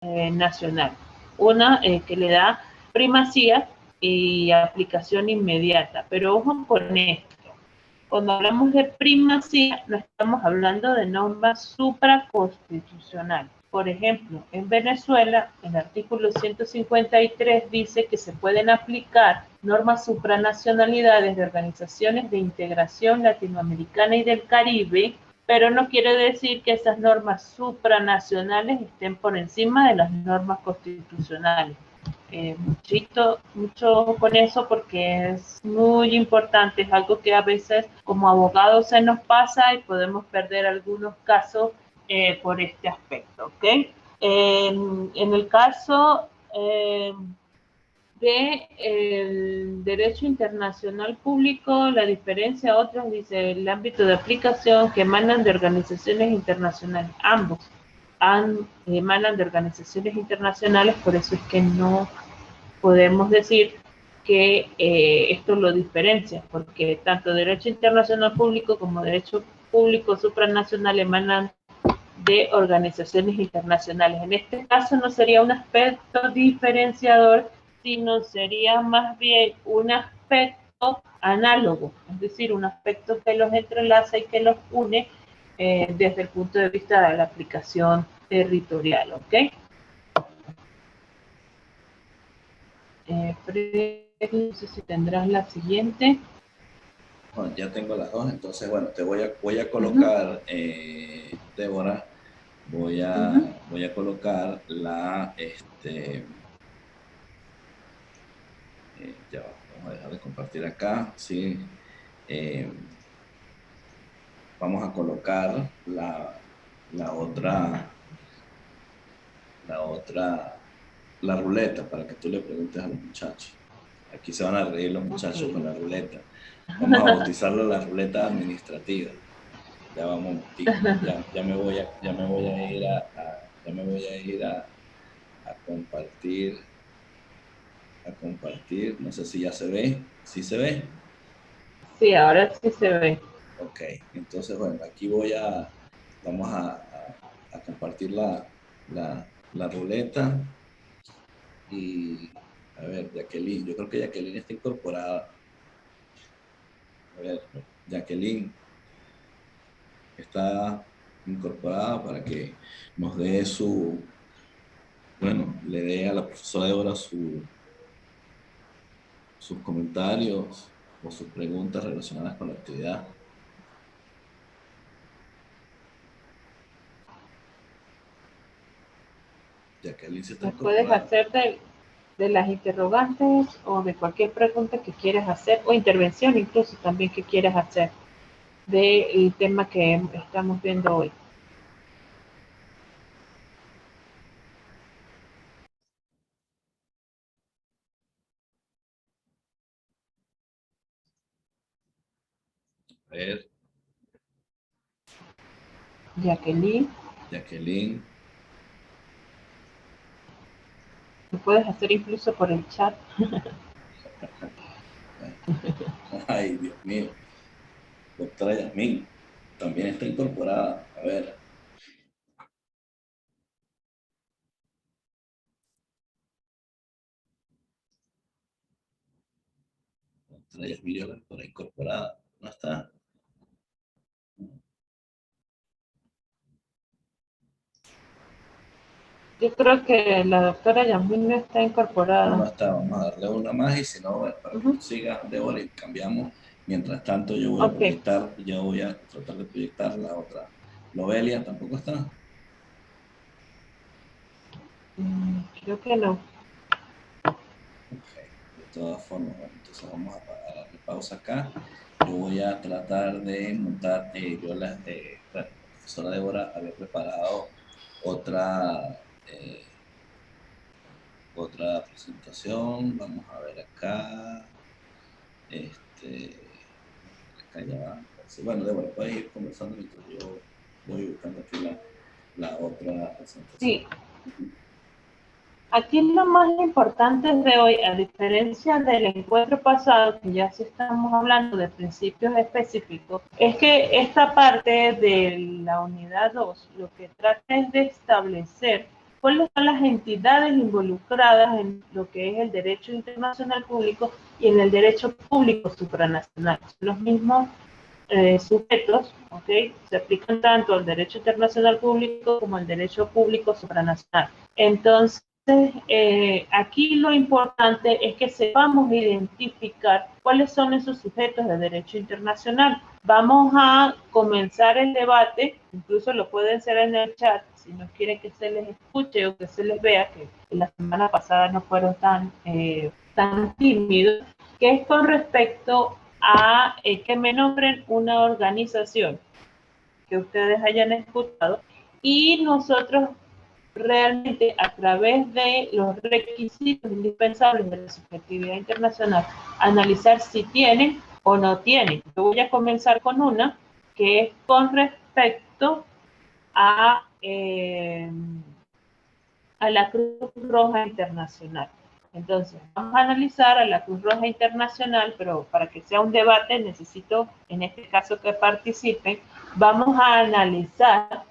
nacional. Una que le da primacía y aplicación inmediata. Pero ojo con esto. Cuando hablamos de primacía, no estamos hablando de normas supraconstitucionales. Por ejemplo, en Venezuela, el artículo 153 dice que se pueden aplicar normas supranacionalidades de organizaciones de integración latinoamericana y del Caribe, pero no quiere decir que esas normas supranacionales estén por encima de las normas constitucionales. Mucho con eso porque es muy importante, es algo que a veces como abogados se nos pasa y podemos perder algunos casos por este aspecto, ¿ok? En el caso del derecho internacional público, la diferencia a otros dice el ámbito de aplicación que emanan de organizaciones internacionales, ambos emanan de organizaciones internacionales, por eso es que no podemos decir que esto lo diferencia, porque tanto derecho internacional público como derecho público supranacional emanan de organizaciones internacionales. En este caso no sería un aspecto diferenciador, sino sería más bien un aspecto análogo, es decir, un aspecto que los entrelaza y que los une desde el punto de vista de la aplicación territorial, ¿ok? No sé si tendrás la siguiente. Bueno, ya tengo las dos, entonces, bueno, te voy a colocar, Débora, voy a colocar la, ya va, vamos a dejar de compartir acá, sí. Vamos a colocar la otra, la ruleta para que tú le preguntes a los muchachos. Aquí se van a reír los muchachos con la ruleta. Vamos a bautizarla la ruleta administrativa. Ya vamos un momentito. Ya me voy a ir a compartir. A compartir. No sé si ya se ve. ¿Sí se ve? Sí, ahora sí se ve. Ok. Entonces, bueno, aquí vamos a compartir la ruleta. Y, a ver, Jacqueline. Yo creo que Jacqueline está incorporada. A ver, Jacqueline está incorporada para que nos dé le dé a la profesora Débora sus comentarios o sus preguntas relacionadas con la actividad. Jacqueline se está Me puedes incorporando. hacer de las interrogantes o de cualquier pregunta que quieras hacer o intervención incluso también que quieras hacer del tema que estamos viendo hoy. A ver, Jacqueline, Jacqueline. lo puedes hacer incluso por el chat. Ay, Dios mío. Doctora Yasmín también está incorporada. A ver. Doctora Yasmín, la doctora incorporada. ¿No está? Yo creo que la doctora Yasmín no está No incorporada. está. Vamos a darle una más y si no, bueno, para que tú sigas, Débora, y cambiamos. Mientras tanto, yo voy a Ok, proyectar, yo voy a tratar de proyectar la otra. Lobelia tampoco está. creo que no. Ok, de todas formas, bueno, entonces vamos a darle pausa acá. Yo voy a tratar de montar, bueno, la profesora Débora había preparado otra, otra presentación. Vamos a ver acá. Acá ya va. Sí, bueno, Débora, puedes ir conversando mientras yo voy buscando aquí la otra presentación. Sí, aquí lo más importante de hoy, a diferencia del encuentro pasado, que ya sí estamos hablando de principios específicos, es que esta parte de la unidad 2 lo que trata es de establecer cuáles son las entidades involucradas en lo que es el derecho internacional público y en el derecho público supranacional. Son los mismos sujetos, ¿ok? Se aplican tanto al derecho internacional público como al derecho público supranacional. Entonces, aquí lo importante es que sepamos identificar cuáles son esos sujetos de derecho internacional. Vamos a comenzar el debate, incluso lo pueden hacer en el chat, si no quieren que se les escuche o que se les vea, que la semana pasada no fueron tan tímidos, que es con respecto a que me nombren una organización que ustedes hayan escuchado y nosotros realmente a través de los requisitos indispensables de la subjetividad internacional analizar si tienen o no tienen. Yo voy a comenzar con una que es con respecto a la Cruz Roja Internacional. Entonces, vamos a analizar a la Cruz Roja Internacional, pero para que sea un debate necesito, en este caso, que participen. Vamos a analizar,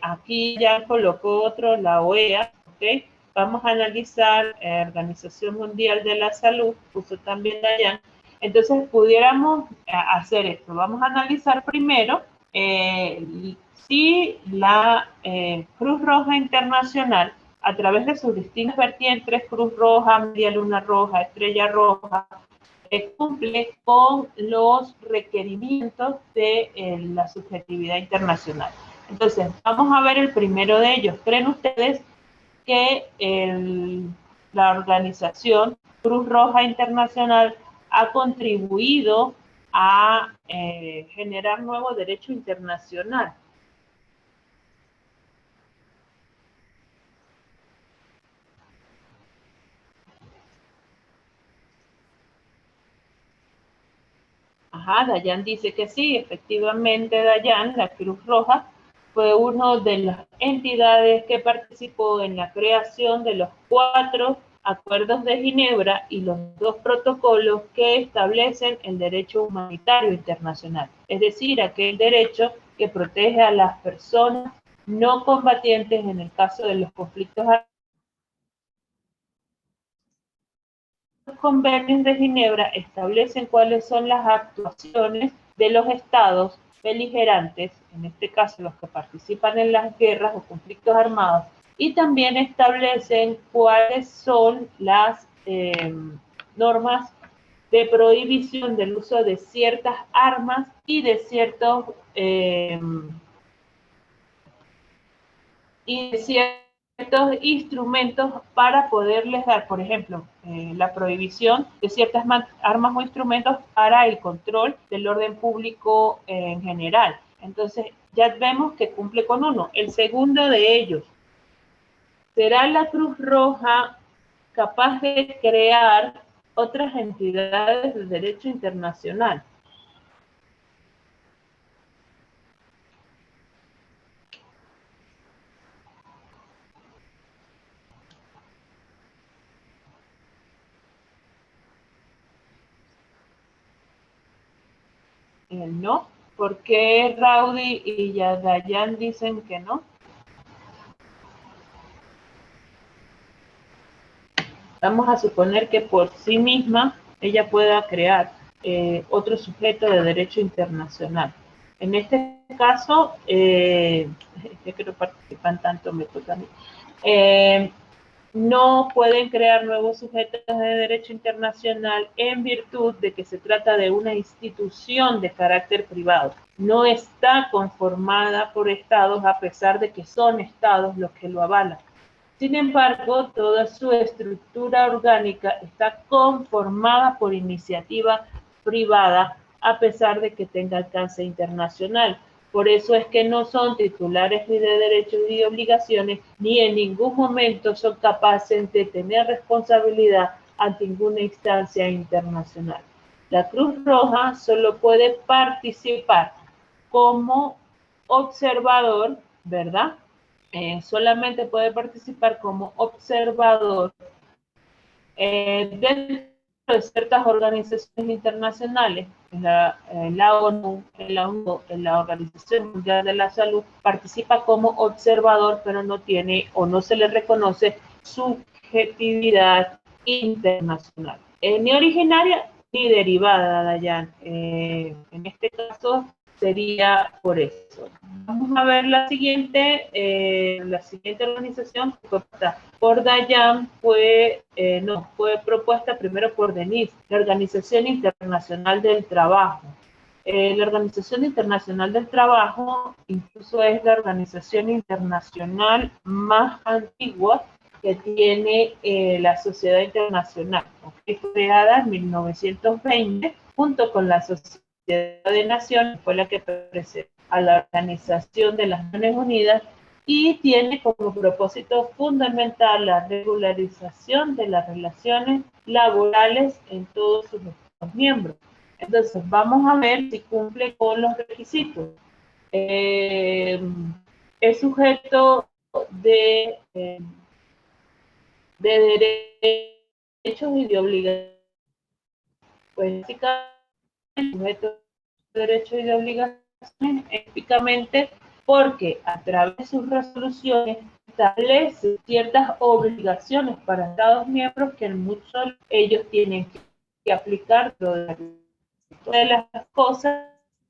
aquí ya colocó otro, la OEA, ¿ok? Vamos a analizar Organización Mundial de la Salud, puso también allá. Entonces, pudiéramos hacer esto. Vamos a analizar primero si la Cruz Roja Internacional, a través de sus distintas vertientes, Cruz Roja, Media Luna Roja, Estrella Roja, cumple con los requerimientos de la subjetividad internacional. Entonces, vamos a ver el primero de ellos. ¿Creen ustedes que la organización Cruz Roja Internacional ha contribuido a generar nuevo derecho internacional? Ajá, Dayan dice que sí, efectivamente Dayan, la Cruz Roja, fue una de las entidades que participó en la creación de los 4 acuerdos de Ginebra y los 2 protocolos que establecen el derecho humanitario internacional, es decir, aquel derecho que protege a las personas no combatientes en el caso de los conflictos armados. Los convenios de Ginebra establecen cuáles son las actuaciones de los estados beligerantes, en este caso los que participan en las guerras o conflictos armados, y también establecen cuáles son las normas de prohibición del uso de ciertas armas y de ciertos instrumentos para poderles dar, por ejemplo, la prohibición de ciertas armas o instrumentos para el control del orden público en general. Entonces, ya vemos que cumple con uno. El segundo de ellos, ¿será la Cruz Roja capaz de crear otras entidades de derecho internacional? No. ¿Por qué Raudy y Dayan dicen que no? Vamos a suponer que por sí misma ella pueda crear otro sujeto de derecho internacional. En este caso, ya que no participan tanto, me toca a mí. No pueden crear nuevos sujetos de derecho internacional en virtud de que se trata de una institución de carácter privado. No está conformada por estados a pesar de que son estados los que lo avalan. Sin embargo, toda su estructura orgánica está conformada por iniciativa privada a pesar de que tenga alcance internacional. Por eso es que no son titulares ni de derechos ni de obligaciones, ni en ningún momento son capaces de tener responsabilidad ante ninguna instancia internacional. La Cruz Roja solo puede participar como observador, ¿verdad? Solamente puede participar como observador dentro de ciertas organizaciones internacionales, la ONU, la Organización Mundial de la Salud, participa como observador, pero no tiene o no se le reconoce subjetividad internacional, ni originaria ni derivada, Dayan. En este caso sería por eso. Vamos a ver la siguiente organización que fue propuesta por Dayan, fue propuesta primero por Denise, la Organización Internacional del Trabajo. La Organización Internacional del Trabajo incluso es la organización internacional más antigua que tiene la Sociedad Internacional. Fue creada en 1920 junto con la Sociedad de Naciones, fue la que precedió a la Organización de las Naciones Unidas, y tiene como propósito fundamental la regularización de las relaciones laborales en todos sus Estados miembros. Entonces, vamos a ver si cumple con los requisitos. Es sujeto de derechos y de obligaciones. Pues, sujeto de derechos y de obligaciones, específicamente porque a través de sus resoluciones establece ciertas obligaciones para Estados miembros que en muchos ellos tienen que aplicar. De las cosas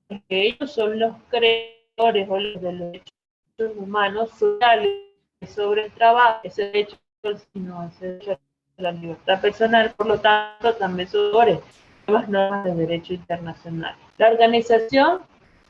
es que ellos son los creadores o los de los derechos humanos sociales sobre el trabajo, ese derecho, sino ese derecho a la libertad personal, por lo tanto también sobre nuevas normas de derecho internacional. La Organización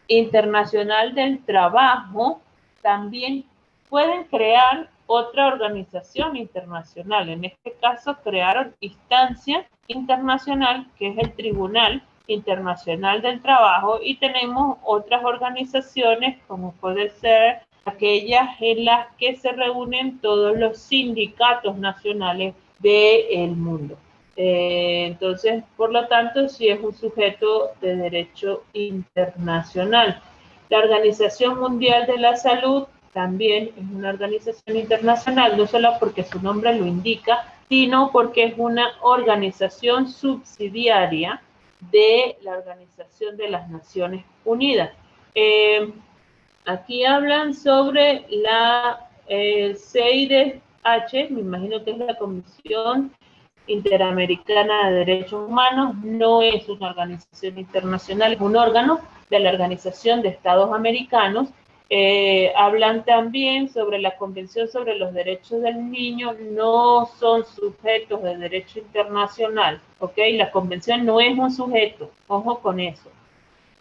Internacional del Trabajo también pueden crear otra organización internacional. En este caso crearon Instancia Internacional, que es el Tribunal Internacional del Trabajo, y tenemos otras organizaciones como puede ser aquellas en las que se reúnen todos los sindicatos nacionales del mundo. Entonces, por lo tanto, sí es un sujeto de derecho internacional. La Organización Mundial de la Salud también es una organización internacional, no solo porque su nombre lo indica, sino porque es una organización subsidiaria de la Organización de las Naciones Unidas. Aquí hablan sobre la CIDH, me imagino que es la Comisión Interamericana de Derechos Humanos, no es una organización internacional, es un órgano de la Organización de Estados Americanos. Hablan también sobre la Convención sobre los Derechos del Niño, no son sujetos de derecho internacional, ¿ok? La Convención no es un sujeto, ojo con eso.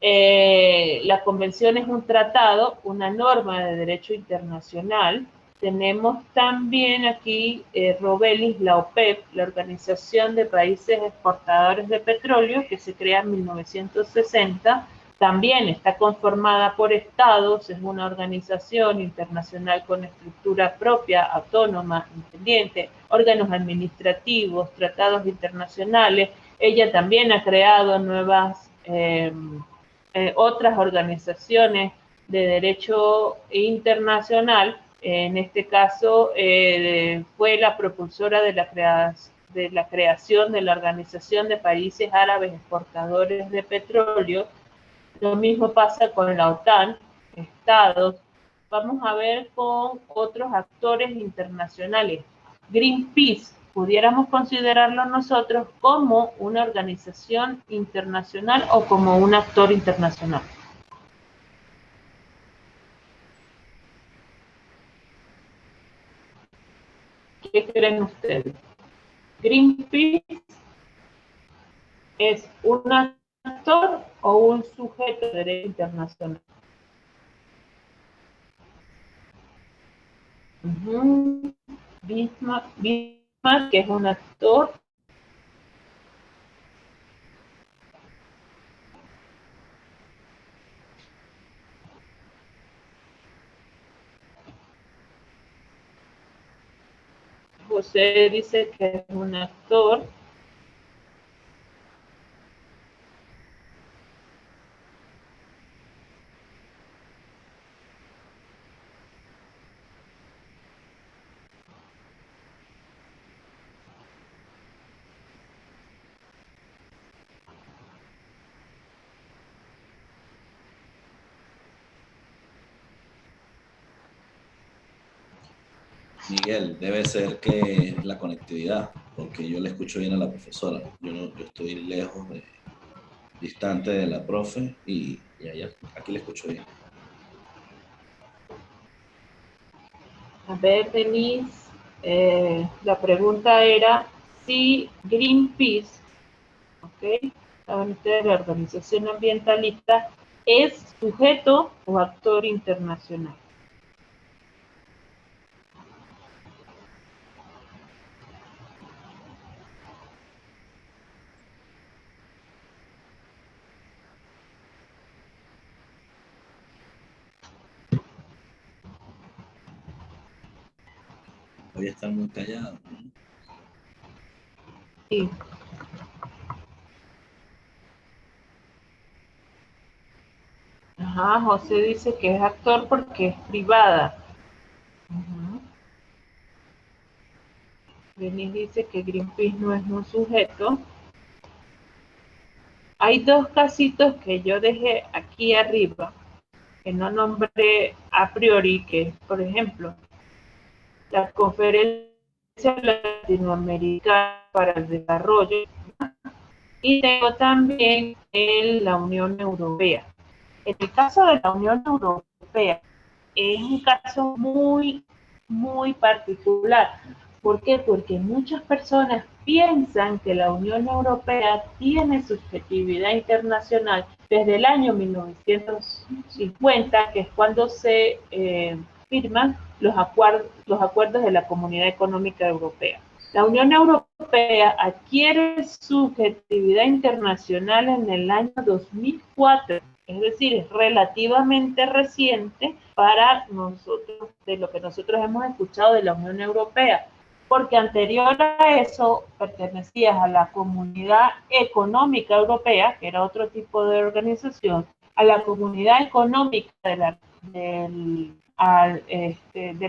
La Convención es un tratado, una norma de derecho internacional. Tenemos también aquí Robelis, la OPEP, la Organización de Países Exportadores de Petróleo, que se crea en 1960. También está conformada por estados, es una organización internacional con estructura propia, autónoma, independiente, órganos administrativos, tratados internacionales. Ella también ha creado nuevas otras organizaciones de derecho internacional. En este caso fue la propulsora de la creación de la Organización de Países Árabes Exportadores de Petróleo. Lo mismo pasa con la OTAN, estados. Vamos a ver con otros actores internacionales. Greenpeace, pudiéramos considerarlo nosotros como una organización internacional o como un actor internacional. ¿Qué creen ustedes? Greenpeace es un actor o un sujeto de derecho internacional. Bismarck, que es un actor. José dice que es un actor. Miguel, debe ser que la conectividad, porque yo le escucho bien a la profesora. Yo estoy lejos, distante de la profe y allá, aquí le escucho bien. A ver, Denise, la pregunta era si Greenpeace, ¿ok? Saben ustedes, la organización ambientalista, es sujeto o actor internacional. Voy a estar muy callado, ¿no? Sí. Ajá, José dice que es actor porque es privada. Denise dice que Greenpeace no es un sujeto. Hay dos casitos que yo dejé aquí arriba, que no nombré a priori, que por ejemplo, la Conferencia Latinoamericana para el Desarrollo, y tengo también la Unión Europea. En el caso de la Unión Europea, es un caso muy, muy particular. ¿Por qué? Porque muchas personas piensan que la Unión Europea tiene subjetividad internacional desde el año 1950, que es cuando se firman los acuerdos de la Comunidad Económica Europea. La Unión Europea adquiere subjetividad internacional en el año 2004, es decir, es relativamente reciente para nosotros, de lo que nosotros hemos escuchado de la Unión Europea, porque anterior a eso pertenecías a la Comunidad Económica Europea, que era otro tipo de organización, a la Comunidad Económica del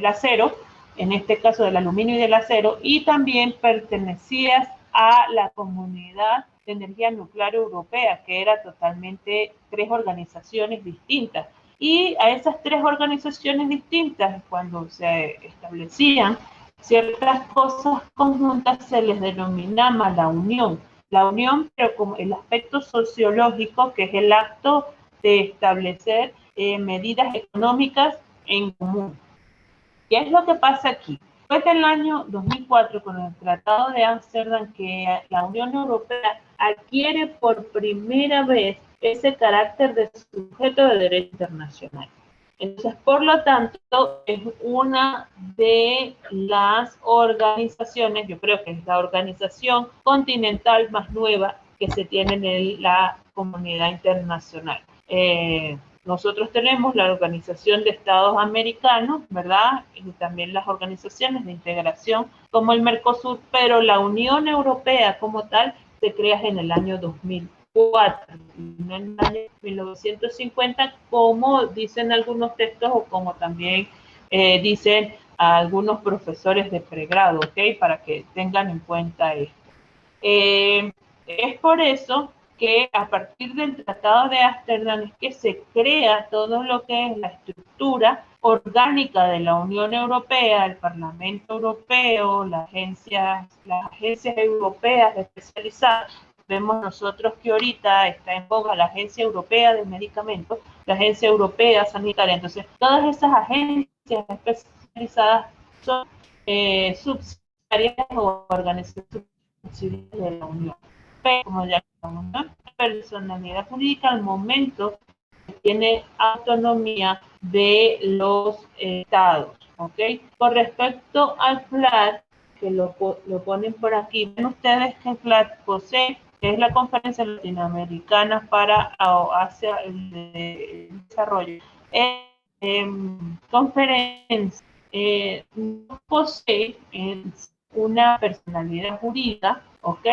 acero, en este caso del aluminio y del acero, y también pertenecías a la Comunidad de Energía Nuclear Europea, que era totalmente tres organizaciones distintas. Y a esas tres organizaciones distintas, cuando se establecían ciertas cosas conjuntas, se les denominaba la unión. La unión, pero como el aspecto sociológico, que es el acto de establecer medidas económicas en común. ¿Qué es lo que pasa aquí? Fue en el año 2004, con el Tratado de Ámsterdam, que la Unión Europea adquiere por primera vez ese carácter de sujeto de derecho internacional. Entonces, por lo tanto, es una de las organizaciones, yo creo que es la organización continental más nueva que se tiene en la comunidad internacional. Nosotros tenemos la Organización de Estados Americanos, ¿verdad? Y también las organizaciones de integración como el Mercosur, pero la Unión Europea como tal se crea en el año 2004, no en el año 1950, como dicen algunos textos o como también dicen algunos profesores de pregrado, ¿ok? Para que tengan en cuenta esto. Es por eso que a partir del Tratado de Ámsterdam es que se crea todo lo que es la estructura orgánica de la Unión Europea, el Parlamento Europeo, las agencias europeas especializadas. Vemos nosotros que ahorita está en boga la Agencia Europea de Medicamentos, la Agencia Europea Sanitaria. Entonces, todas esas agencias especializadas son subsidiarias o organizaciones de la Unión. Pero como ya una personalidad jurídica al momento tiene autonomía de los estados, ¿ok? Con respecto al FLAT, que lo ponen por aquí, ven ustedes que el FLAT posee, que es la Conferencia Latinoamericana para Asia el Desarrollo. Conferencia no posee una personalidad jurídica, ¿ok?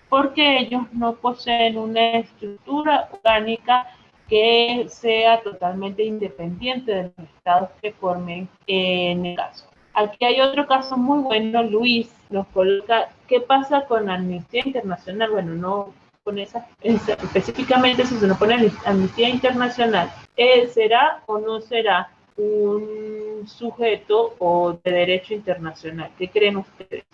Porque ellos no poseen una estructura orgánica que sea totalmente independiente de los estados que formen en el caso. Aquí hay otro caso muy bueno, Luis nos coloca, ¿qué pasa con Amnistía Internacional? Bueno, no con esa, específicamente si se nos pone Amnistía Internacional, ¿será o no será un sujeto o de derecho internacional. ¿Qué creen ustedes?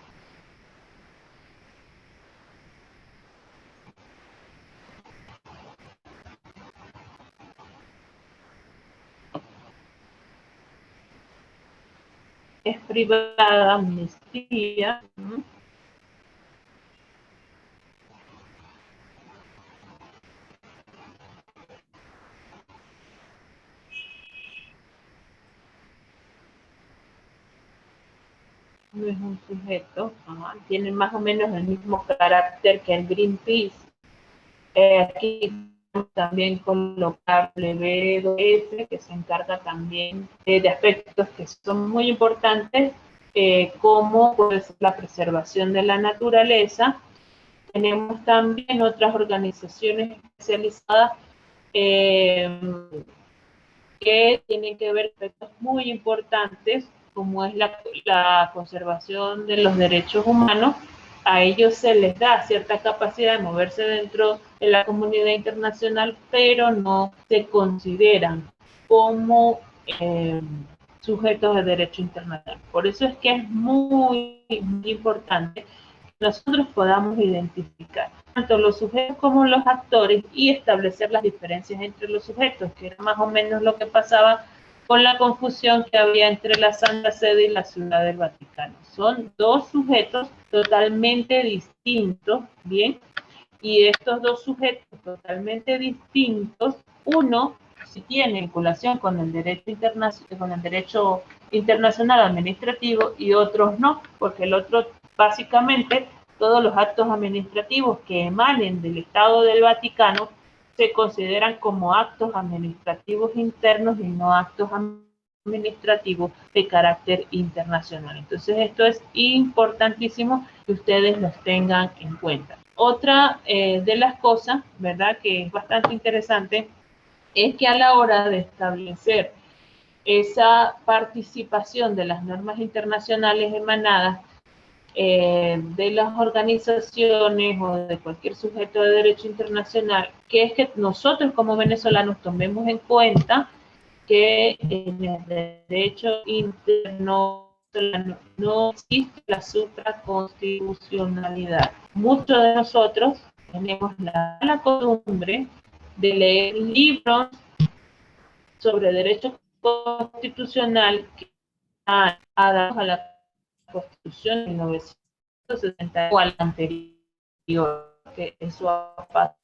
Es privada, amnistía. No es un sujeto, tiene más o menos el mismo carácter que el Greenpeace. Aquí también colocarle WWF, que se encarga también de aspectos que son muy importantes, como pues, la preservación de la naturaleza. Tenemos también otras organizaciones especializadas que tienen que ver aspectos muy importantes, como es la conservación de los derechos humanos. A ellos se les da cierta capacidad de moverse dentro de la comunidad internacional, pero no se consideran como sujetos de derecho internacional. Por eso es que es muy, muy importante que nosotros podamos identificar tanto los sujetos como los actores y establecer las diferencias entre los sujetos, que era más o menos lo que pasaba con la confusión que había entre la Santa Sede y la Ciudad del Vaticano. Son dos sujetos totalmente distintos, ¿bien? Y estos dos sujetos totalmente distintos, uno si tiene vinculación con el derecho internacional administrativo y otros no, porque el otro básicamente todos los actos administrativos que emanen del Estado del Vaticano se consideran como actos administrativos internos y no actos administrativos de carácter internacional. Entonces esto es importantísimo que ustedes los tengan en cuenta. Otra de las cosas, ¿verdad?, que es bastante interesante, es que a la hora de establecer esa participación de las normas internacionales emanadas de las organizaciones o de cualquier sujeto de derecho internacional, que es que nosotros como venezolanos tomemos en cuenta que en el derecho interno no existe la supraconstitucionalidad. Muchos de nosotros tenemos la costumbre de leer libros sobre derecho constitucional que han dado a la Constitución de 1960 o al anterior, que eso pasa.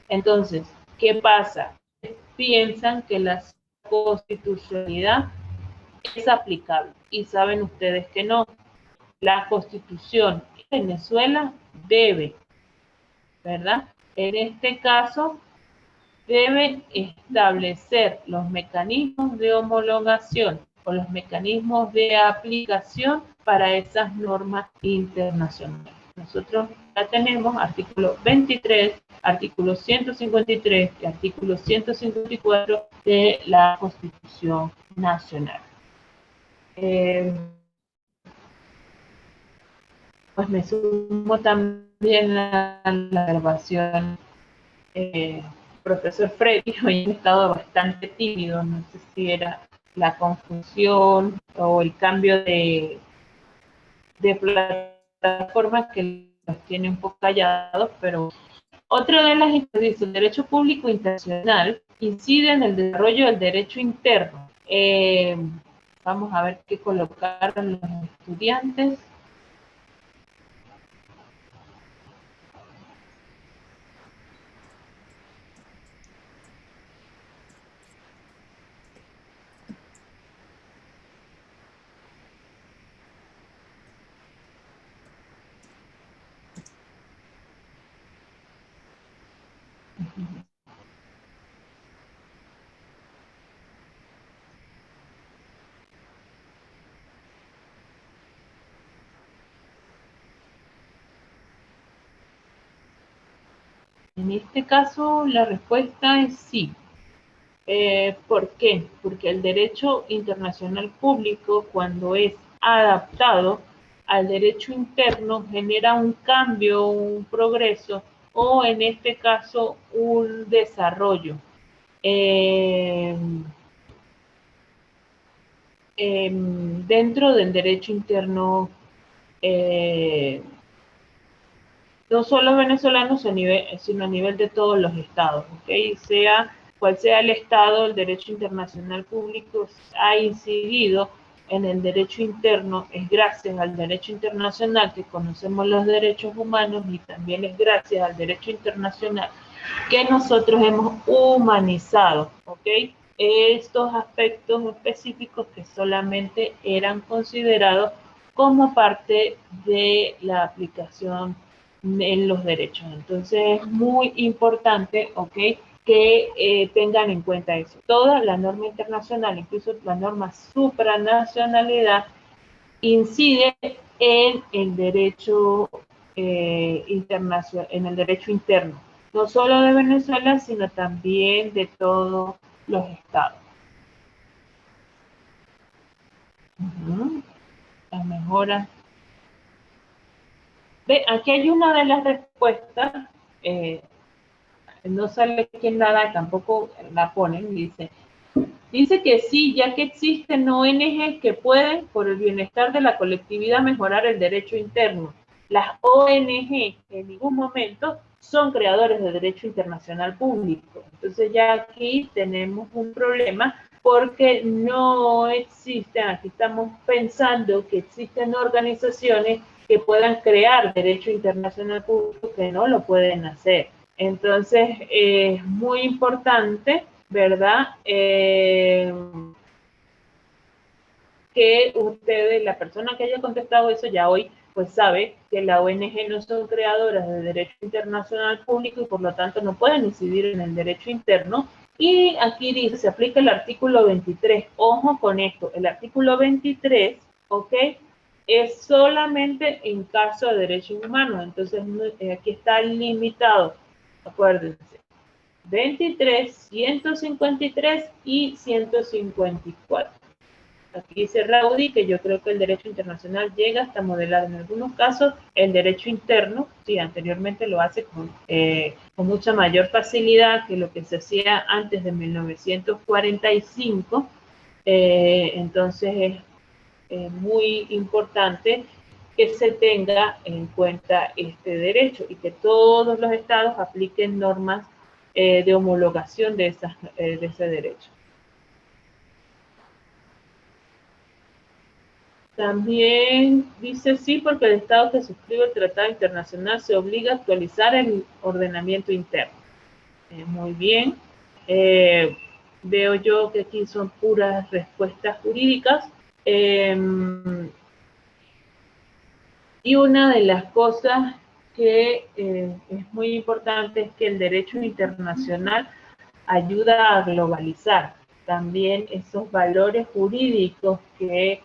Entonces, ¿qué pasa? Piensan que la constitucionalidad es aplicable y saben ustedes que no. La Constitución en Venezuela debe, ¿verdad? En este caso, debe establecer los mecanismos de homologación o los mecanismos de aplicación para esas normas internacionales. Nosotros ya tenemos artículo 23, artículo 153 y artículo 154 de la Constitución Nacional. Pues me sumo también a la grabación, profesor Freddy. Hoy he estado bastante tímido, no sé si era la confusión o el cambio de plataforma que los tiene un poco callados, pero otra de las instituciones del derecho público internacional incide en el desarrollo del derecho interno. Vamos a ver qué colocaron los estudiantes. En este caso, la respuesta es sí. ¿Por qué? Porque el derecho internacional público, cuando es adaptado al derecho interno, genera un cambio, un progreso, o en este caso, un desarrollo. dentro del derecho interno, no solo venezolanos, sino a nivel de todos los estados, ¿ok? Sea cual sea el estado, el derecho internacional público ha incidido en el derecho interno. Es gracias al derecho internacional que conocemos los derechos humanos, y también es gracias al derecho internacional que nosotros hemos humanizado, ¿ok? Estos aspectos específicos que solamente eran considerados como parte de la aplicación en los derechos. Entonces es muy importante, ¿ok?, que tengan en cuenta eso. Toda la norma internacional, incluso la norma supranacionalidad, incide en el derecho internacional, en el derecho interno, no solo de Venezuela, sino también de todos los estados. La mejora. Ve, aquí hay una de las respuestas, no sale quién la da, tampoco la ponen, dice que sí, ya que existen ONG que pueden, por el bienestar de la colectividad, mejorar el derecho interno. Las ONG en ningún momento son creadores de derecho internacional público. Entonces ya aquí tenemos un problema porque no existen, aquí estamos pensando que existen organizaciones que puedan crear derecho internacional público que no lo pueden hacer. Entonces es muy importante, ¿verdad? Que ustedes, la persona que haya contestado eso ya hoy, pues sabe que la ONG no son creadoras de derecho internacional público y por lo tanto no pueden incidir en el derecho interno. Y aquí dice, se aplica el artículo 23. Ojo con esto, el artículo 23, ¿ok?, es solamente en caso de derechos humanos. Entonces aquí está limitado, acuérdense. 23, 153 y 154. Aquí dice Raudy que yo creo que el derecho internacional llega hasta modelar en algunos casos el derecho interno. Sí, anteriormente lo hace con mucha mayor facilidad que lo que se hacía antes de 1945. Entonces es muy importante que se tenga en cuenta este derecho y que todos los estados apliquen normas de homologación de ese derecho. También dice sí, porque el Estado que suscribe el Tratado Internacional se obliga a actualizar el ordenamiento interno. Muy bien. Veo yo que aquí son puras respuestas jurídicas. Y una de las cosas que es muy importante es que el derecho internacional ayuda a globalizar también esos valores jurídicos que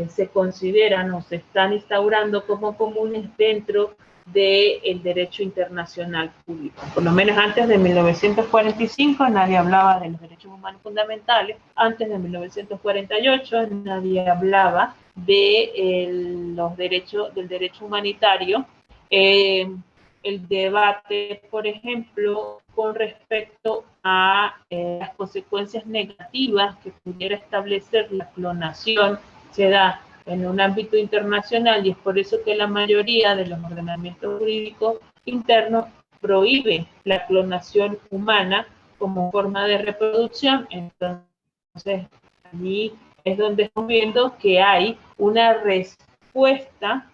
se consideran o se están instaurando como comunes dentro del derecho internacional público. Por lo menos antes de 1945 nadie hablaba de los derechos humanos fundamentales, antes de 1948 nadie hablaba de los derechos, del derecho humanitario. El debate, por ejemplo, con respecto a las consecuencias negativas que pudiera establecer la clonación se da en un ámbito internacional, y es por eso que la mayoría de los ordenamientos jurídicos internos prohíbe la clonación humana como forma de reproducción. Entonces, allí es donde estamos viendo que hay una respuesta,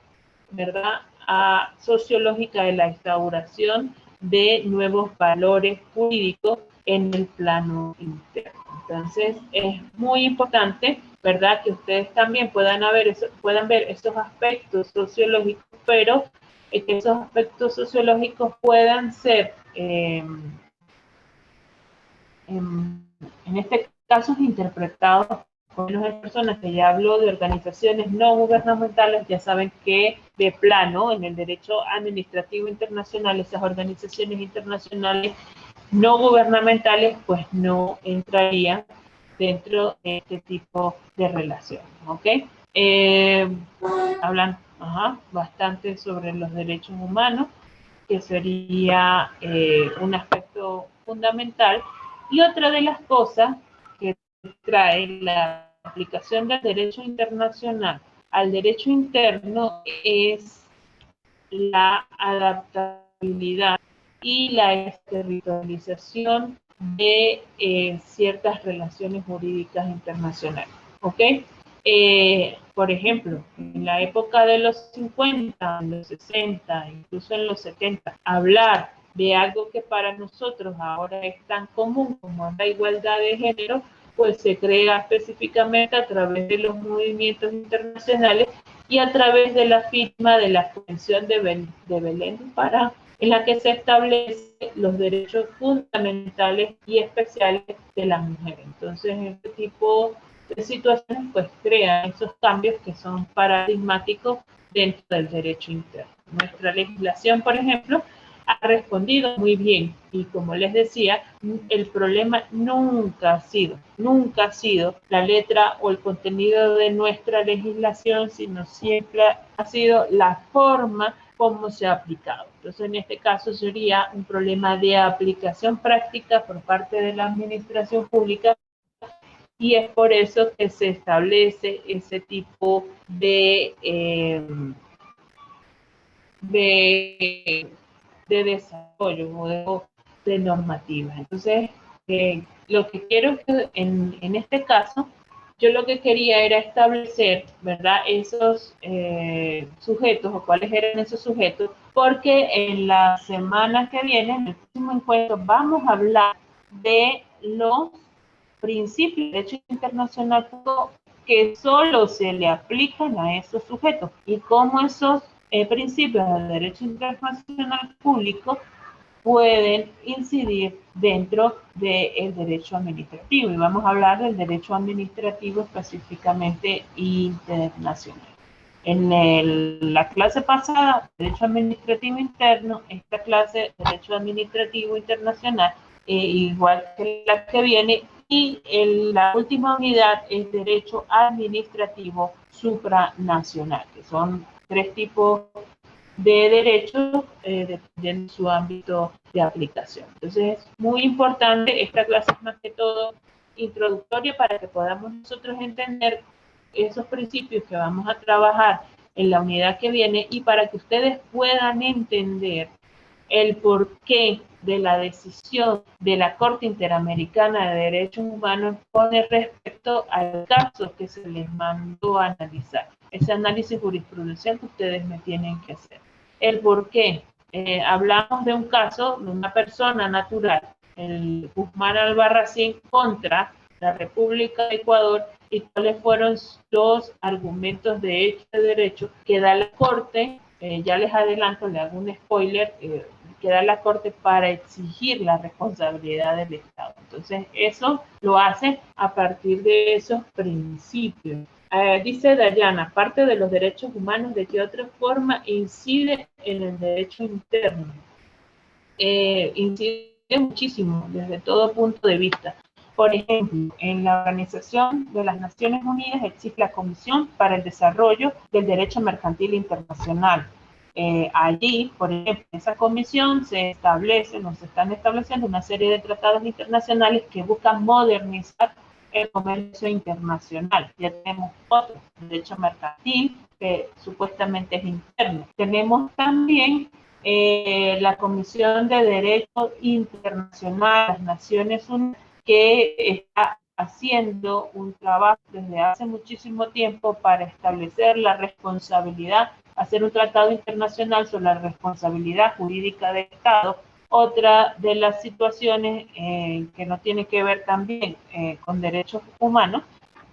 ¿verdad?, sociológica de la instauración de nuevos valores jurídicos en el plano interno. Entonces, es muy importante, ¿verdad?, que ustedes también puedan ver estos aspectos sociológicos, pero que esos aspectos sociológicos puedan ser, en este caso, interpretados por las personas que ya habló de organizaciones no gubernamentales. Ya saben que de plano, en el derecho administrativo internacional, esas organizaciones internacionales no gubernamentales pues no entrarían dentro de este tipo de relaciones, ¿ok? Hablan bastante sobre los derechos humanos, que sería un aspecto fundamental. Y otra de las cosas que trae la aplicación del derecho internacional al derecho interno es la adaptabilidad y la exterritorialización de ciertas relaciones jurídicas internacionales. ¿Ok? Por ejemplo, en la época de los 50, en los 60, incluso en los 70, hablar de algo que para nosotros ahora es tan común como la igualdad de género, pues se crea específicamente a través de los movimientos internacionales y a través de la firma de la Convención de Belén do Pará, en la que se establecen los derechos fundamentales y especiales de la mujer. Entonces, este tipo de situaciones pues crean esos cambios que son paradigmáticos dentro del derecho interno. Nuestra legislación, por ejemplo, ha respondido muy bien y como les decía, el problema nunca ha sido la letra o el contenido de nuestra legislación, sino siempre ha sido la forma como se ha aplicado. Entonces, en este caso sería un problema de aplicación práctica por parte de la administración pública y es por eso que se establece ese tipo de desarrollo o de normativas. Entonces, lo que quiero es que en este caso, yo lo que quería era establecer, ¿verdad?, esos sujetos o cuáles eran esos sujetos, porque en la semana que viene, en el próximo encuentro, vamos a hablar de los principios de derecho internacional que solo se le aplican a esos sujetos y cómo esos principios del derecho internacional público pueden incidir dentro del derecho administrativo. Y vamos a hablar del derecho administrativo específicamente internacional. En la clase pasada, Derecho Administrativo Interno, esta clase, Derecho Administrativo Internacional, igual que la que viene, y la última unidad es Derecho Administrativo Supranacional, que son 3 tipos de derechos dependiendo de su ámbito de aplicación. Entonces es muy importante, esta clase es más que todo introductoria para que podamos nosotros entender esos principios que vamos a trabajar en la unidad que viene y para que ustedes puedan entender el porqué de la decisión de la Corte Interamericana de Derechos Humanos con respecto al caso que se les mandó a analizar. Ese análisis jurisprudencial que ustedes me tienen que hacer. El porqué. Hablamos de un caso de una persona natural, el Guzmán Albarracín contra la República de Ecuador, y cuáles fueron los argumentos de hecho de derecho que da la Corte, ya les adelanto, le hago un spoiler, que da la Corte para exigir la responsabilidad del Estado. Entonces, eso lo hace a partir de esos principios. Dice Dayana, parte de los derechos humanos, ¿de qué otra forma incide en el derecho interno? Incide muchísimo desde todo punto de vista. Por ejemplo, en la Organización de las Naciones Unidas existe la Comisión para el Desarrollo del Derecho Mercantil Internacional. Allí, por ejemplo, en esa comisión se están estableciendo una serie de tratados internacionales que buscan modernizar el comercio internacional. Ya tenemos otro, derecho mercantil, que supuestamente es interno. Tenemos también la Comisión de Derecho Internacional de las Naciones Unidas, que está haciendo un trabajo desde hace muchísimo tiempo para establecer la responsabilidad, hacer un tratado internacional sobre la responsabilidad jurídica del Estado. Otra de las situaciones que no tiene que ver también con derechos humanos,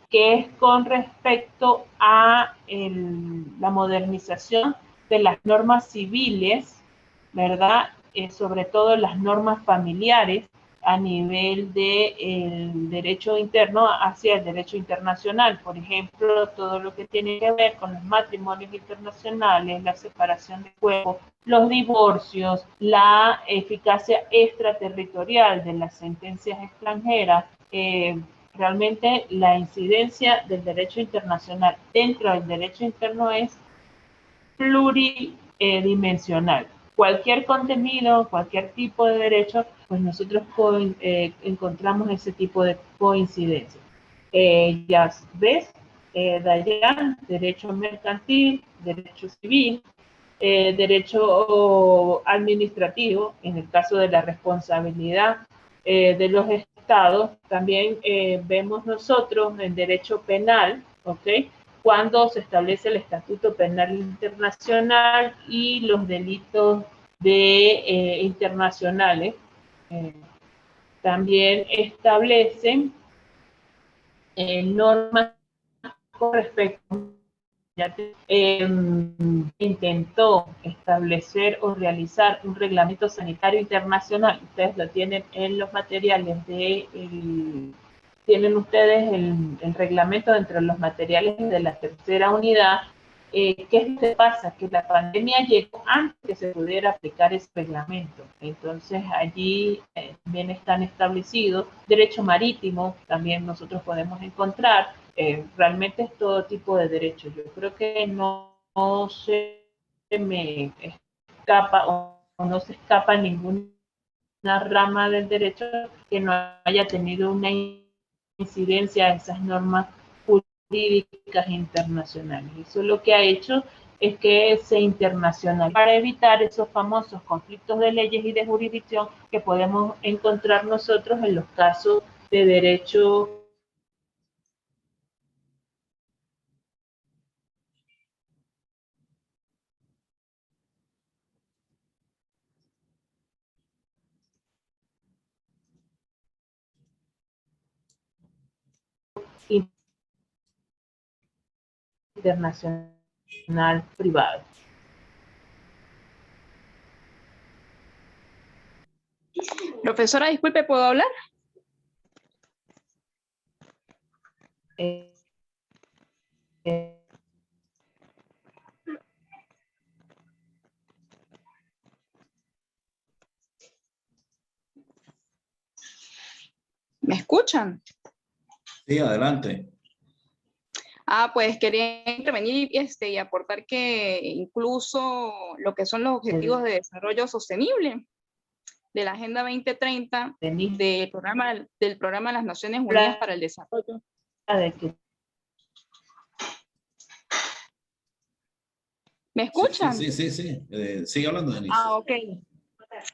que es con respecto a la modernización de las normas civiles, ¿verdad? Sobre todo las normas familiares a nivel del derecho interno hacia el derecho internacional. Por ejemplo, todo lo que tiene que ver con los matrimonios internacionales, la separación de cuerpos, los divorcios, la eficacia extraterritorial de las sentencias extranjeras, realmente la incidencia del derecho internacional dentro del derecho interno es pluridimensional. Cualquier contenido, cualquier tipo de derecho, pues nosotros encontramos ese tipo de coincidencia. Ya ves, Dayan, derecho mercantil, derecho civil, derecho administrativo, en el caso de la responsabilidad de los estados. También vemos nosotros en derecho penal, ¿ok? Cuando se establece el Estatuto Penal Internacional y los delitos internacionales. También establecen normas con respecto intentó establecer o realizar un reglamento sanitario internacional. Ustedes lo tienen en los materiales tienen ustedes el reglamento dentro de los materiales de la tercera unidad. ¿Qué es lo que pasa? Que la pandemia llegó antes que se pudiera aplicar ese reglamento. Entonces allí también están establecidos derecho marítimo, también nosotros podemos encontrar. Realmente es todo tipo de derechos. Yo creo que no se me escapa o no se escapa ninguna rama del derecho que no haya tenido una incidencia a esas normas jurídicas internacionales. Eso lo que ha hecho es que se internacionalice para evitar esos famosos conflictos de leyes y de jurisdicción que podemos encontrar nosotros en los casos de derecho internacional privado. Profesora, disculpe, ¿puedo hablar? Eh, eh, ¿Me escuchan? Sí, adelante. Pues quería intervenir y aportar que incluso lo que son los objetivos de desarrollo sostenible de la Agenda 2030 del programa de las Naciones Unidas para el Desarrollo. ¿Me escuchan? Sí. Sigue hablando, Denise. Ok.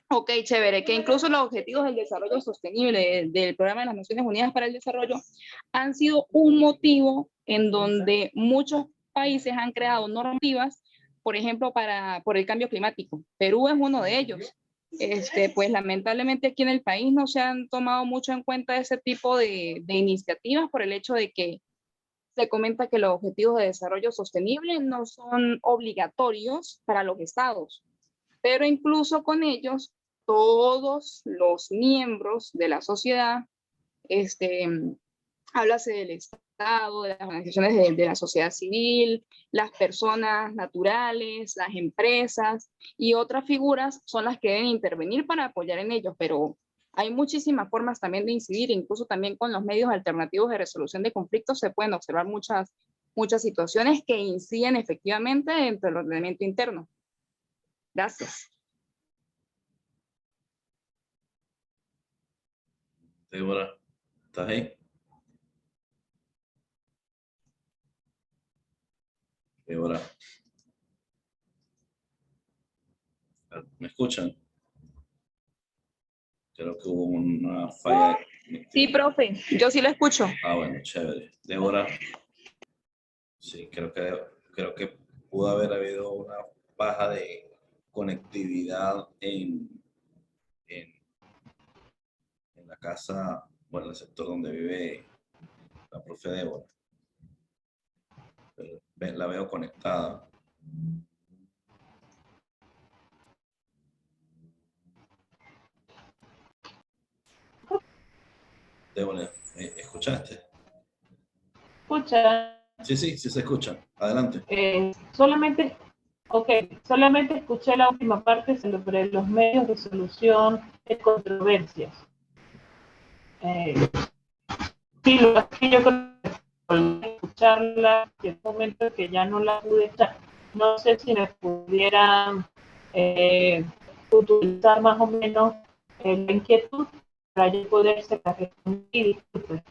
Ok, chévere, que incluso los objetivos del desarrollo sostenible del programa de las Naciones Unidas para el Desarrollo han sido un motivo en donde muchos países han creado normativas, por ejemplo, por el cambio climático. Perú es uno de ellos. Pues lamentablemente aquí en el país no se han tomado mucho en cuenta ese tipo de iniciativas por el hecho de que se comenta que los objetivos de desarrollo sostenible no son obligatorios para los estados, pero incluso con ellos todos los miembros de la sociedad, háblase del Estado, de las organizaciones de la sociedad civil, las personas naturales, las empresas y otras figuras son las que deben intervenir para apoyar en ellos, pero hay muchísimas formas también de incidir, incluso también con los medios alternativos de resolución de conflictos se pueden observar muchas situaciones que inciden efectivamente dentro del ordenamiento interno. Gracias. Débora, ¿estás ahí? Débora. ¿Me escuchan? Creo que hubo una falla. Sí, profe, yo sí lo escucho. Bueno, chévere. Débora. Sí, creo que pudo haber habido una baja de conectividad en la casa, bueno, el sector donde vive la profe Débora. Pero la veo conectada. Débora, ¿escuchaste? ¿Escucha? Sí, se escucha. Adelante. Solamente escuché la última parte sobre los medios de solución de controversias. Sí, yo creo que volví a escucharla en un momento que ya no la pude escuchar. No sé si me pudieran utilizar más o menos la inquietud para yo poder responder. Disculpe.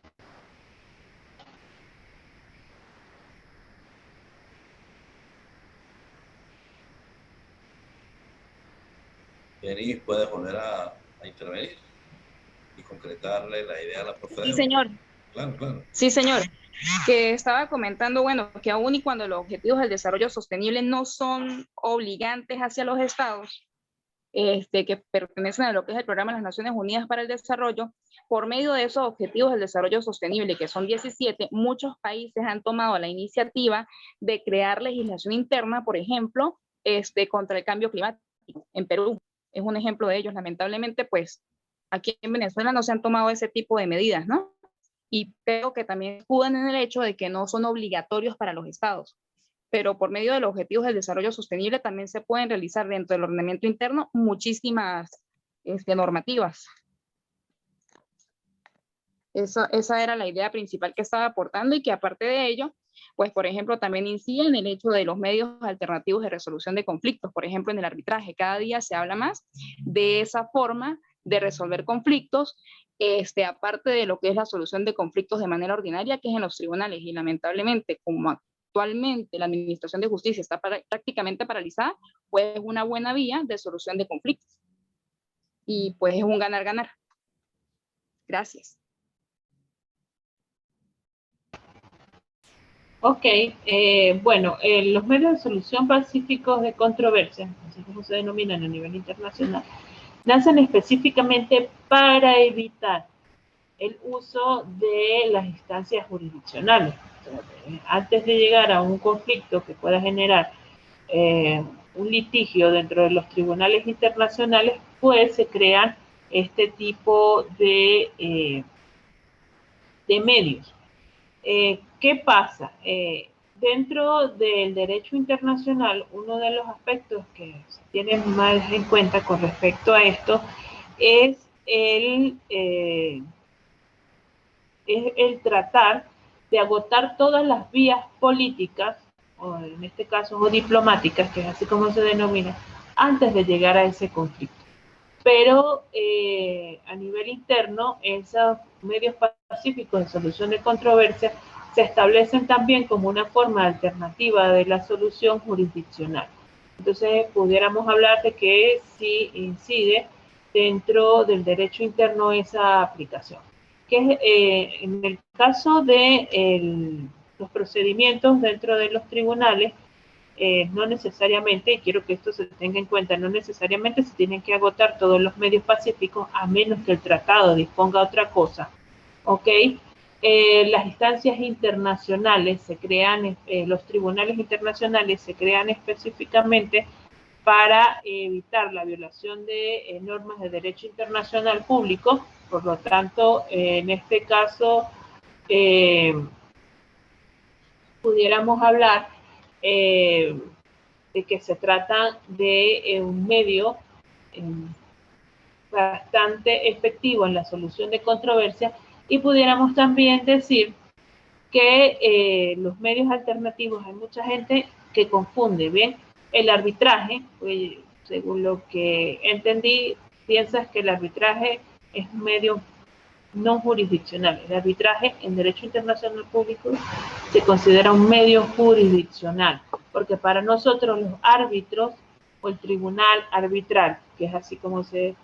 Denis, puedes volver a intervenir y concretarle la idea a la profe. Sí, señor. Claro, claro. Sí, señor. Que estaba comentando, bueno, que aún y cuando los objetivos del desarrollo sostenible no son obligantes hacia los estados, que pertenecen a lo que es el Programa de las Naciones Unidas para el Desarrollo, por medio de esos objetivos del desarrollo sostenible, que son 17, muchos países han tomado la iniciativa de crear legislación interna, por ejemplo, contra el cambio climático. En Perú es un ejemplo de ellos. Lamentablemente, pues, aquí en Venezuela no se han tomado ese tipo de medidas, ¿no? Y creo que también escudan en el hecho de que no son obligatorios para los estados, pero por medio de los objetivos del desarrollo sostenible también se pueden realizar dentro del ordenamiento interno muchísimas normativas. Esa era la idea principal que estaba aportando, y que aparte de ello, pues por ejemplo también incide en el hecho de los medios alternativos de resolución de conflictos, por ejemplo en el arbitraje. Cada día se habla más de esa forma de resolver conflictos, aparte de lo que es la solución de conflictos de manera ordinaria, que es en los tribunales, y lamentablemente como actualmente la administración de justicia está prácticamente paralizada, pues es una buena vía de solución de conflictos. Y pues es un ganar-ganar. Gracias. Ok, bueno, los medios de solución pacíficos de controversia, así como se denominan a nivel internacional, nacen específicamente para evitar el uso de las instancias jurisdiccionales. Antes de llegar a un conflicto que pueda generar un litigio dentro de los tribunales internacionales, pues se crean este tipo de medios. ¿Qué pasa? Dentro del derecho internacional, uno de los aspectos que se tienen más en cuenta con respecto a esto es el tratar de agotar todas las vías políticas, o en este caso o diplomáticas, que es así como se denomina, antes de llegar a ese conflicto. Pero a nivel interno, esos medios pacíficos de solución de controversias se establecen también como una forma alternativa de la solución jurisdiccional. Entonces, pudiéramos hablar de que sí incide dentro del derecho interno esa aplicación. Que en el caso de los procedimientos dentro de los tribunales, no necesariamente, y quiero que esto se tenga en cuenta, no necesariamente se tienen que agotar todos los medios pacíficos a menos que el tratado disponga otra cosa, ¿ok? Las instancias internacionales se crean, los tribunales internacionales se crean específicamente para evitar la violación de normas de derecho internacional público. Por lo tanto, en este caso, pudiéramos hablar de que se trata de un medio bastante efectivo en la solución de controversias, y pudiéramos también decir que los medios alternativos, hay mucha gente que confunde, ¿bien? El arbitraje, pues, según lo que entendí, piensas que el arbitraje es un medio no jurisdiccional. El arbitraje en derecho internacional público se considera un medio jurisdiccional, porque para nosotros los árbitros o el tribunal arbitral, que es así como se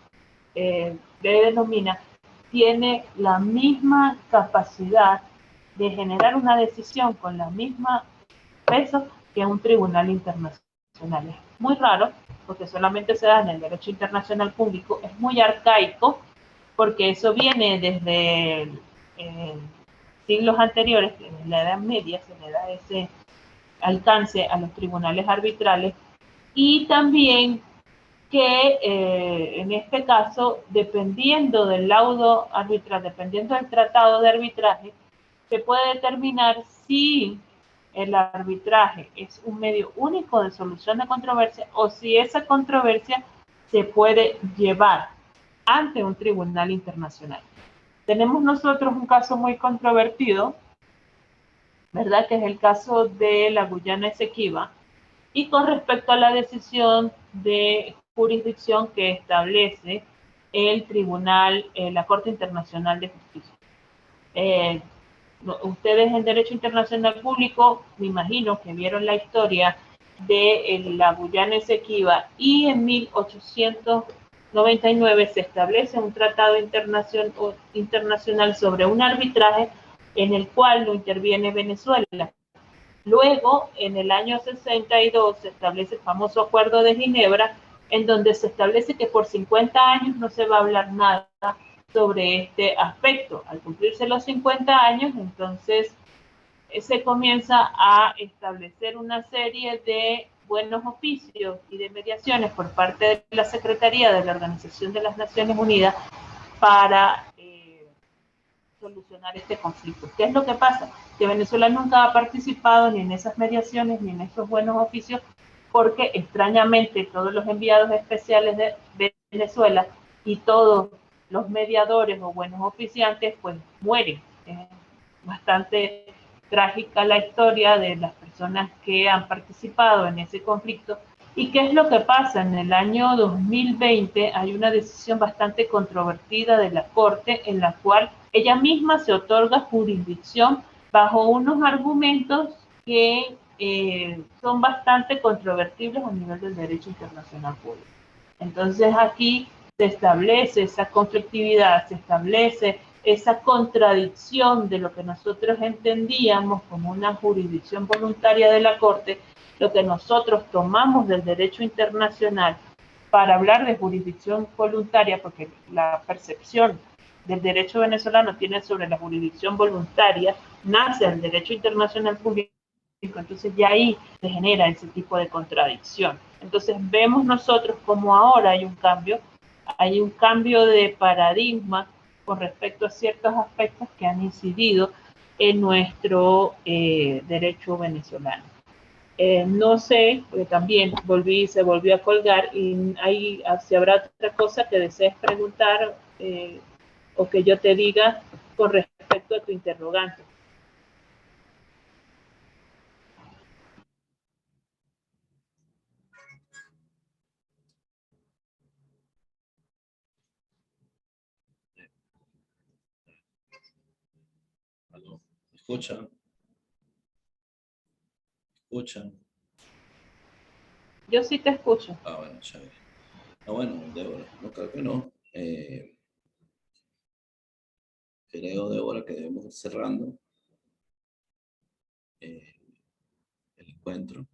denomina, tiene la misma capacidad de generar una decisión con la misma peso que un tribunal internacional. Es muy raro, porque solamente se da en el derecho internacional público, es muy arcaico, porque eso viene desde siglos anteriores, en la Edad Media se le da ese alcance a los tribunales arbitrales, y también que en este caso, dependiendo del laudo arbitral, dependiendo del tratado de arbitraje, se puede determinar si el arbitraje es un medio único de solución de controversia o si esa controversia se puede llevar ante un tribunal internacional. Tenemos nosotros un caso muy controvertido, ¿verdad? Que es el caso de la Guyana Esequiba, y con respecto a la decisión de jurisdicción que establece el tribunal, la Corte Internacional de Justicia. Ustedes en Derecho Internacional Público, me imagino que vieron la historia de la Guyana Esequiba, y en 1800, 99 se establece un tratado internacional sobre un arbitraje en el cual no interviene Venezuela. Luego, en el año 62, se establece el famoso Acuerdo de Ginebra, en donde se establece que por 50 años no se va a hablar nada sobre este aspecto. Al cumplirse los 50 años, entonces se comienza a establecer una serie de buenos oficios y de mediaciones por parte de la Secretaría de la Organización de las Naciones Unidas para solucionar este conflicto. ¿Qué es lo que pasa? Que Venezuela nunca ha participado ni en esas mediaciones ni en esos buenos oficios, porque extrañamente todos los enviados especiales de Venezuela y todos los mediadores o buenos oficiantes pues mueren. Bastante trágica la historia de las personas que han participado en ese conflicto. ¿Y qué es lo que pasa? En el año 2020 hay una decisión bastante controvertida de la Corte en la cual ella misma se otorga jurisdicción bajo unos argumentos que son bastante controvertibles a nivel del derecho internacional público. Entonces aquí se establece esa conflictividad, se establece esa contradicción de lo que nosotros entendíamos como una jurisdicción voluntaria de la Corte, lo que nosotros tomamos del derecho internacional para hablar de jurisdicción voluntaria, porque la percepción del derecho venezolano tiene sobre la jurisdicción voluntaria, nace del derecho internacional público, entonces ya ahí se genera ese tipo de contradicción. Entonces vemos nosotros como ahora hay un cambio de paradigma con respecto a ciertos aspectos que han incidido en nuestro derecho venezolano. No sé, porque también se volvió a colgar y si habrá otra cosa que desees preguntar o que yo te diga con respecto a tu interrogante. ¿Aló? ¿Escuchan? ¿Escuchan? Yo sí te escucho. Ah, bueno, chévere. Ah, bueno, Débora, no creo que no. Creo, Débora, que debemos ir cerrando el encuentro.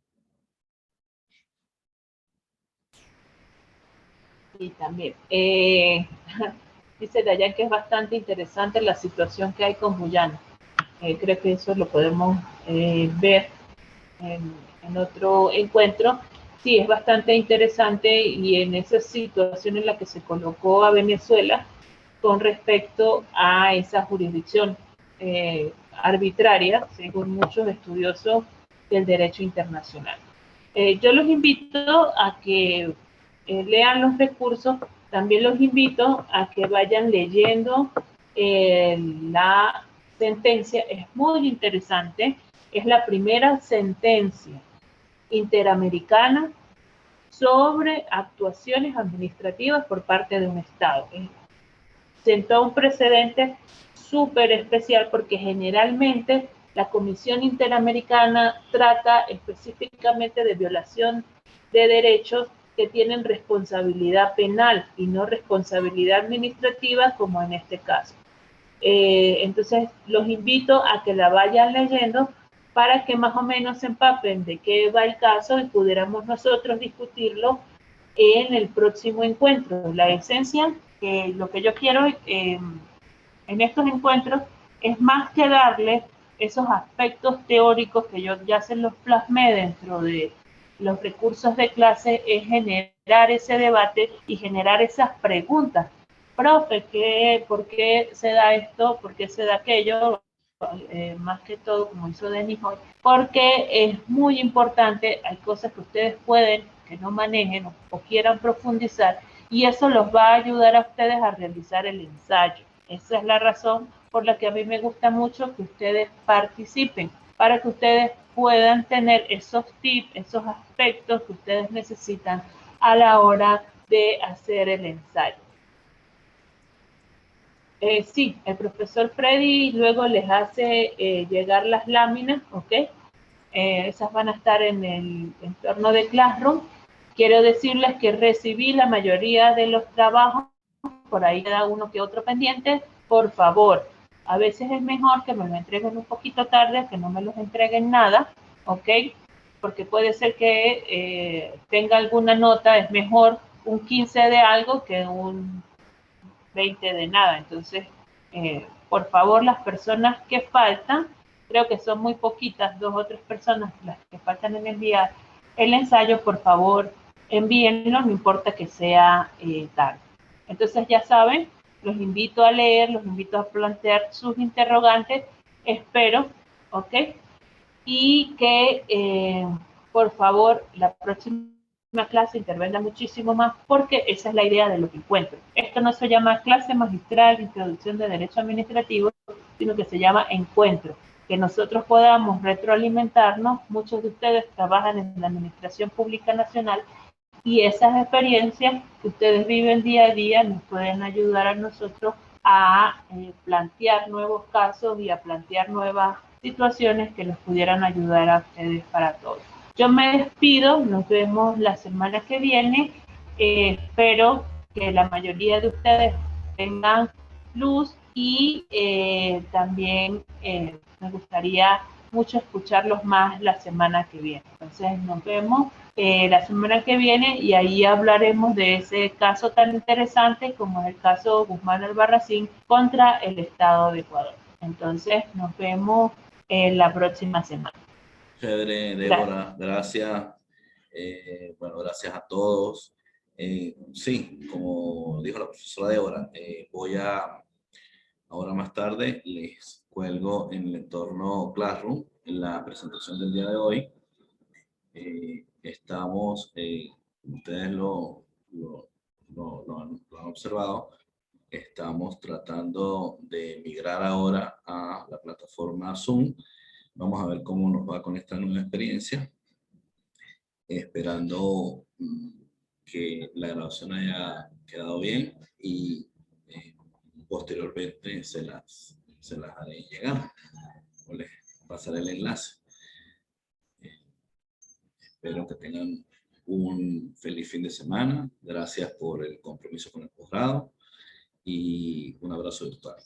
Y también, dice Dayan que es bastante interesante la situación que hay con Guyana. Creo que eso lo podemos ver en otro encuentro. Sí, es bastante interesante y en esa situación en la que se colocó a Venezuela con respecto a esa jurisdicción arbitraria, según muchos estudiosos del derecho internacional. Yo los invito a que lean los recursos, también los invito a que vayan leyendo la sentencia, es muy interesante, es la primera sentencia interamericana sobre actuaciones administrativas por parte de un Estado. Sentó un precedente súper especial porque generalmente la Comisión Interamericana trata específicamente de violación de derechos que tienen responsabilidad penal y no responsabilidad administrativa como en este caso. Entonces los invito a que la vayan leyendo para que más o menos se empapen de qué va el caso y pudiéramos nosotros discutirlo en el próximo encuentro. La esencia, lo que yo quiero en estos encuentros es más que darles esos aspectos teóricos que yo ya se los plasmé dentro de los recursos de clase, es generar ese debate y generar esas preguntas. Profe, ¿por qué se da esto? ¿Por qué se da aquello? Más que todo, como hizo Denis hoy, porque es muy importante, hay cosas que ustedes pueden, que no manejen o quieran profundizar, y eso los va a ayudar a ustedes a realizar el ensayo. Esa es la razón por la que a mí me gusta mucho que ustedes participen, para que ustedes puedan tener esos tips, esos aspectos que ustedes necesitan a la hora de hacer el ensayo. Sí, el profesor Freddy luego les hace llegar las láminas, ¿ok? Esas van a estar en el entorno de Classroom quiero decirles que recibí la mayoría de los trabajos, por ahí queda uno que otro pendiente. Por favor, a veces es mejor que me lo entreguen un poquito tarde, que no me los entreguen nada, ¿ok? Porque puede ser que tenga alguna nota, es mejor un 15 de algo que un 20 de nada. Entonces, por favor, las personas que faltan, creo que son muy poquitas, 2 o 3 personas las que faltan en enviar el ensayo, por favor, envíenlo, no importa que sea tarde. Entonces, ya saben, los invito a leer, los invito a plantear sus interrogantes, espero, ¿ok? Y que, por favor, la próxima clase intervenga muchísimo más, porque esa es la idea de lo que encuentro. Esto no se llama clase magistral, introducción de derecho administrativo, sino que se llama encuentro. Que nosotros podamos retroalimentarnos. Muchos de ustedes trabajan en la Administración Pública Nacional y esas experiencias que ustedes viven día a día nos pueden ayudar a nosotros a plantear nuevos casos y a plantear nuevas situaciones que nos pudieran ayudar a ustedes para todos. Yo me despido, nos vemos la semana que viene. Espero que la mayoría de ustedes tengan luz y también me gustaría mucho escucharlos más la semana que viene. Entonces nos vemos la semana que viene y ahí hablaremos de ese caso tan interesante como es el caso Guzmán Albarracín contra el Estado de Ecuador. Entonces nos vemos la próxima semana. Chévere, Débora, gracias. Bueno, gracias a todos. Sí, como dijo la profesora Débora, voy a, ahora más tarde, les cuelgo en el entorno Classroom, en la presentación del día de hoy. Estamos, ustedes lo han observado, estamos tratando de migrar ahora a la plataforma Zoom. Vamos a ver cómo nos va con esta nueva experiencia, esperando que la grabación haya quedado bien y posteriormente se las haré llegar o les pasaré el enlace. Espero que tengan un feliz fin de semana. Gracias por el compromiso con el posgrado y un abrazo virtual.